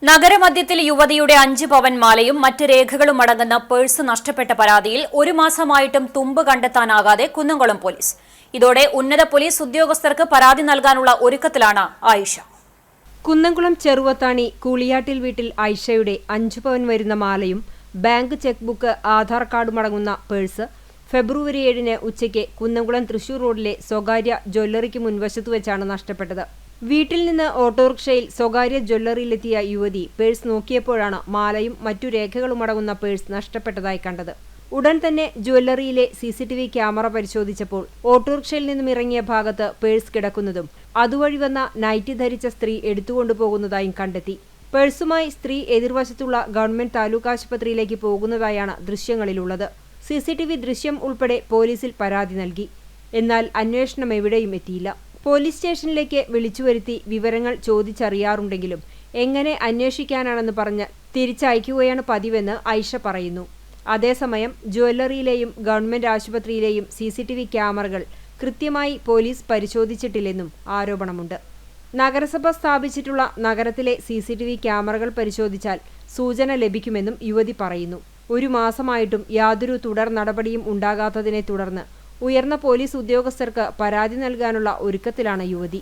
നഗരമധ്യത്തിൽ യുവതിയുടെ 5 പവൻ മാലയും മറ്റ് രേഖകളും അടങ്ങുന്ന പേഴ്സ് നഷ്ടപ്പെട്ട പരാതിയിൽ ഒരു മാസമായിട്ടും തുമ്പ് കണ്ടെത്താനാകാതെ കുന്നംകുളം പോലീസ്. ഇതോടെ ഉന്നത പോലീസ് ഉദ്യോഗസ്ഥർക്ക് പരാതി നൽകാനുള്ള ഒരുക്കത്തിലാണ് ആയിഷ. കുന്നംകുളം ചെറുവത്താണി കൂളിയാട്ടിൽ വീട്ടിൽ ആയിഷയുടെ 5 പവൻ വരുന്ന മാലയും ബാങ്ക് ചെക്ക് ബുക്ക്, ആധാർ കാർഡുമടങ്ങുന്ന പേഴ്സ് ഫെബ്രുവരി 7-ന് ഉച്ചയ്ക്ക് കുന്നംകുളം തൃശൂർ റോഡിലെ സ്വകാര്യ ജ്വല്ലറിക്ക് മുൻവശത്ത് വെച്ചാണ് നഷ്ടപ്പെട്ടത്. വീട്ടിൽ നിന്ന് ഓട്ടോറിക്ഷയിൽ സ്വകാര്യ ജ്വല്ലറിയിലെത്തിയ യുവതി പേഴ്സ് നോക്കിയപ്പോഴാണ് മാലയും മറ്റു രേഖകളുമടങ്ങുന്ന പേഴ്സ് നഷ്ടപ്പെട്ടതായി കണ്ടത്. ഉടൻ തന്നെ ജ്വല്ലറിയിലെ CCTV ക്യാമറ പരിശോധിച്ചപ്പോൾ ഓട്ടോറിക്ഷയിൽ നിന്നും ഇറങ്ങിയ ഭാഗത്ത് പേഴ്സ് കിടക്കുന്നതും അതുവഴി വന്ന നൈറ്റി ധരിച്ച സ്ത്രീ എടുത്തുകൊണ്ടുപോകുന്നതായും കണ്ടെത്തി. പേഴ്സുമായി സ്ത്രീ എതിർവശത്തുള്ള ഗവൺമെന്റ് താലൂക്ക് ആശുപത്രിയിലേക്ക് പോകുന്നതായാണ് ദൃശ്യങ്ങളിലുള്ളത്. CCTV ദൃശ്യം ഉൾപ്പെടെ പോലീസിൽ പരാതി നൽകി. എന്നാൽ അന്വേഷണം എവിടെയും എത്തിയില്ല. പോലീസ് സ്റ്റേഷനിലേക്ക് വിളിച്ചുവരുത്തി വിവരങ്ങൾ ചോദിച്ചറിയാറുണ്ടെങ്കിലും എങ്ങനെ അന്വേഷിക്കാനാണെന്ന് പറഞ്ഞ് തിരിച്ചയക്കുകയാണ് പതിവെന്ന് ആയിഷ പറയുന്നു. അതേസമയം ജ്വല്ലറിയിലെയും ഗവൺമെന്റ് ആശുപത്രിയിലെയും CCTV ക്യാമറകൾ കൃത്യമായി പോലീസ് പരിശോധിച്ചിട്ടില്ലെന്നും ആരോപണമുണ്ട്. നഗരസഭ സ്ഥാപിച്ചിട്ടുള്ള നഗരത്തിലെ CCTV ക്യാമറകൾ പരിശോധിച്ചാൽ സൂചന ലഭിക്കുമെന്നും യുവതി പറയുന്നു. ഒരു മാസമായിട്ടും യാതൊരു തുടർ നടപടിയും ഉണ്ടാകാത്തതിനെ തുടർന്ന് ഉയർന്ന പോലീസ് ഉദ്യോഗസ്ഥർക്ക് പരാതി നൽകാനുള്ള ഒരുക്കത്തിലാണ് യുവതി.